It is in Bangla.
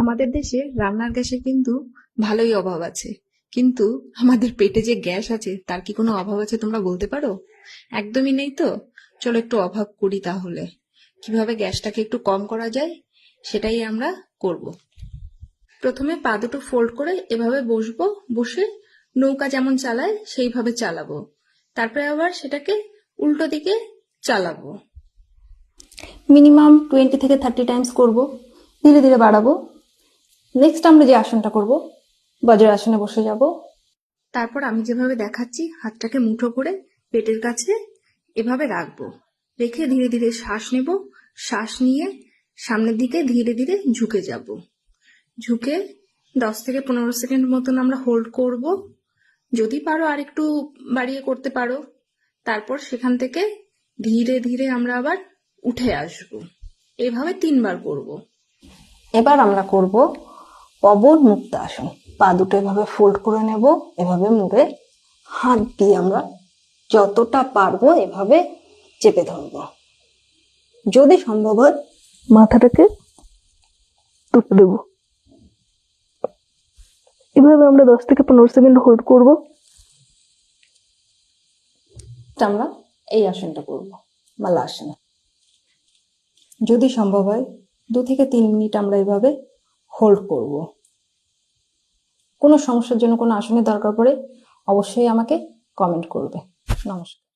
আমাদের দেশে রান্নার গ্যাসের কিন্তু ভালোই অভাব আছে, কিন্তু আমাদের পেটে যে গ্যাস আছে তার কি কোনো অভাব আছে তোমরা বলতে পারো? একদমই নেই তো। চলো একটু অভাব করি তাহলে। কিভাবে গ্যাসটাকে একটু কম করা যায় সেটাই আমরা করব। প্রথমে পা দুটো ফোল্ড করে এভাবে বসবো, বসে নৌকা যেমন চালায় সেইভাবে চালাবো। তারপরে আবার সেটাকে উল্টো দিকে চালাবো। মিনিমাম 20 থেকে 30 টাইমস করব, ধীরে ধীরে বাড়াবো। নেক্সট আমরা যে আসনটা করব, বজ্রাসনে বসে যাব। তারপর আমি যেভাবে দেখাচ্ছি হাতটাকে মুঠো করে পেটের কাছে এভাবে রাখবো, রেখে ধীরে ধীরে শ্বাস নেব। শ্বাস নিয়ে সামনের দিকে ধীরে ধীরে ঝুঁকে যাব। ঝুঁকে 10 থেকে 15 সেকেন্ড মতন আমরা হোল্ড করব। যদি পারো আর একটু বাড়িয়ে করতে পারো। তারপর সেখান থেকে ধীরে ধীরে আমরা আবার উঠে আসব। এভাবে 3বার করব। এবার আমরা করব পবন মুক্ত আসন। পা দুটো এভাবে ফোল্ড করে নেব, এভাবে মুড়ে হাত দিয়ে আমরা যতটা পারবো এভাবে চেপে ধরবো। যদি সম্ভব হয় মাথাটাকে তুলে দেবো। এভাবে আমরা 10 থেকে 15 সেকেন্ড হোল্ড করব। আমরা এই আসনটা করব, মালাসন। যদি সম্ভব হয় 2 থেকে 3 মিনিট আমরা এভাবে হোল্ড করব। কোনো সমস্যার জন্য কোনো আসনের দরকার পড়ে অবশ্যই আমাকে কমেন্ট করবে। নমস্কার।